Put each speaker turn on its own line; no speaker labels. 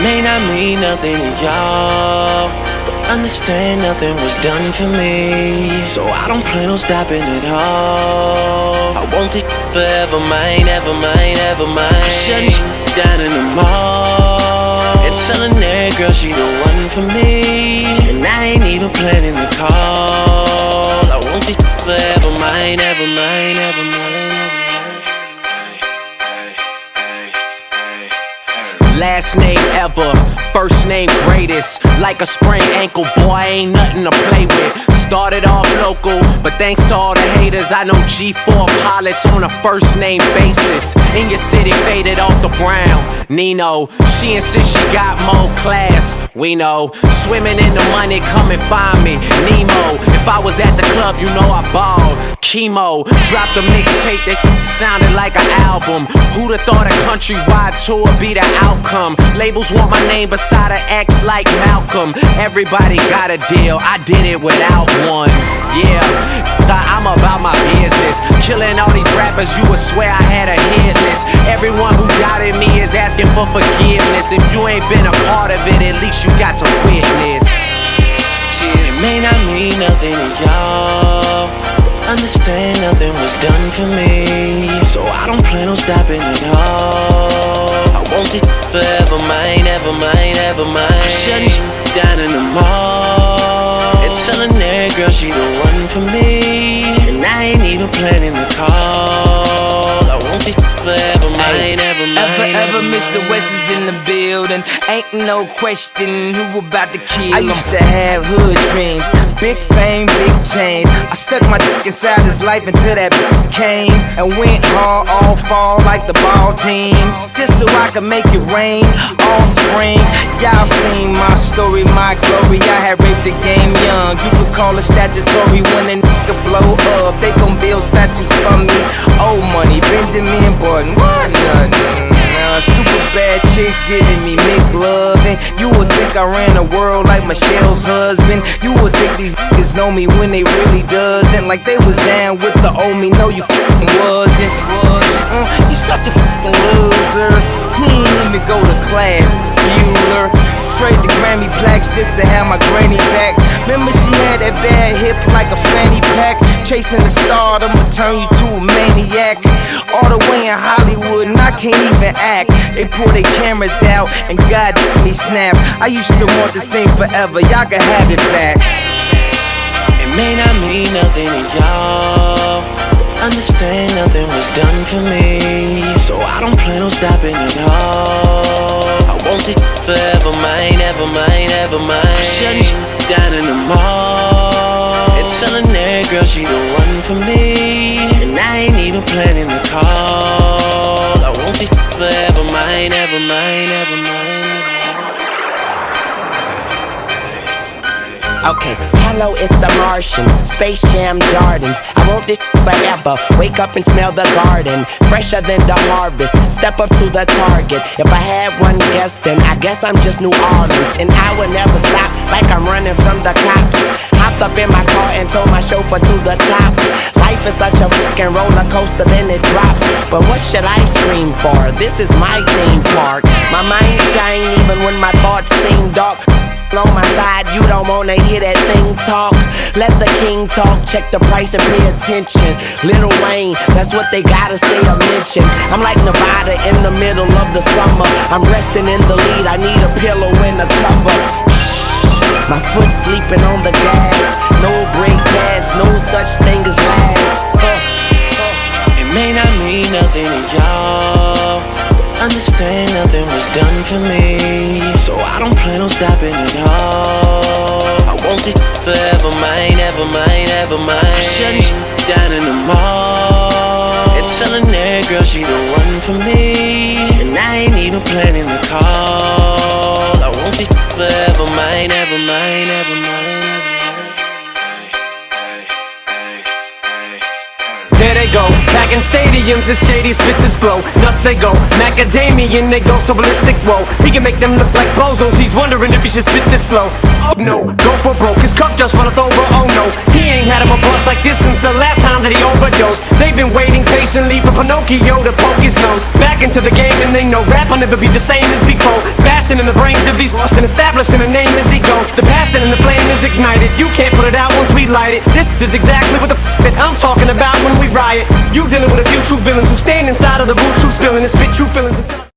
may not mean nothing to y'all, but understand nothing was done for me. So I don't plan on stopping at all. I want this forever mine, ever mine, ever mine. I'm shutting down in the mall and telling that girl she the one for me, and I ain't even planning the call. I want this forever mine, ever mine, ever mine.
Last name ever, first name greatest. Like a sprained ankle, boy, ain't nothing to play with. Started off local, but thanks to all the haters, I know G4 pilots on a first name basis. In your city, faded off the brown. Nino, she insists she got more class. We know, swimming in the money, come and find me. Nemo, if I was at the club, you know I balled. Chemo, dropped a mixtape that sounded like an album. Who'da thought a countrywide tour be the outcome? Labels want my name beside an X like Malcolm. Everybody got a deal, I did it without one. Yeah, I'm about my business. Killing all these rappers, you would swear I had a hit list. Everyone who doubted me is asking for forgiveness. If you ain't been a part of it, at least you got to witness. Cheers.
It may not mean nothing to y'all, understand nothing was done for me. So I don't plan on stopping at all. I want this forever mine, ever mine, ever mine. I'm shutting down in the mall and telling that girl she the one for me, and I ain't even planning the call. I want this forever mine, ever mine.
Ever Mr. West is in the building. Ain't no question who about to kill him. I used to have hood dreams, big fame, big chains. I stuck my dick inside his life until that came and went hard all fall like the ball teams, just so I could make it rain all spring. Y'all seen my story, my glory. I had raped the game young. You could call it statutory. When a nigga blow up, they gon' build statues for me. Old money, Benjamin Button, what nothing. Super bad chicks giving me McLovin'. You would think I ran the world like Michelle's husband. You would think these niggas know me when they really doesn't. Like they was down with the old me. No, you f***ing wasn't. You such a f***ing loser. He ain't even go to class, Bueller. Trade the Grammy plaques just to have my granny back. Remember she had that bad hip like a fanny pack. Chasing the star, I'ma turn you to a maniac. All the way in Hollywood and I can't even act. They pull their cameras out and God me snap. I used to want this thing forever, y'all can have it back.
It may not mean nothing to y'all, understand nothing was done for me. So I don't plan on stopping at all. I want this forever mine, ever mine, ever mine. I'm shutting down in the mall and telling that girl she the one for me, and I ain't even planning the call. I want this forever mine, ever mine, ever mine.
Okay, hello, it's the Martian, Space Jam Jordans. I want this forever, wake up and smell the garden, fresher than the harvest, step up to the target. If I had one guess, then I guess I'm just New Orleans. And I would never stop, like I'm running from the cops. Hopped up in my car and told my chauffeur to the top. Life is such a fucking roller coaster, then it drops. But what should I scream for? This is my theme park. My mind shine even when my thoughts seem dark. On my side, you don't wanna hear that thing talk. Let the king talk, check the price and pay attention. Lil Wayne, that's what they gotta say or mention. I'm like Nevada in the middle of the summer. I'm resting in the lead, I need a pillow and a cover. My foot sleeping on the gas. No break gas, no such thing as last.
It may not mean nothing to y'all, understand nothing was done for me. So I don't plan on stopping at all. I want this forever mine, ever mine, ever mine. I'm shutting down in the mall and telling that girl she the one for me, and I ain't even planning the call. I want this forever mine, ever mine, ever mine.
There they go, back Rockin' stadiums as shady spits his flow. Nuts they go, macadamian they go so ballistic. Whoa, he can make them look like bozos. He's wondering if he should spit this slow. Oh no, go for broke, his cup just runneth over. Oh no, he ain't had him a bust like this since the last time that he overdosed. They've been waiting patiently for Pinocchio to poke his nose back into the game, and they know rap will never be the same as before. Bashing in the brains of these lost and establishing a name as he goes. The passion and the flame is ignited. You can't put it out once we light it. This is exactly what the that I'm talking about when we riot. You dealing with a few true villains who stand inside of the booth, true spilling and spit true feelings.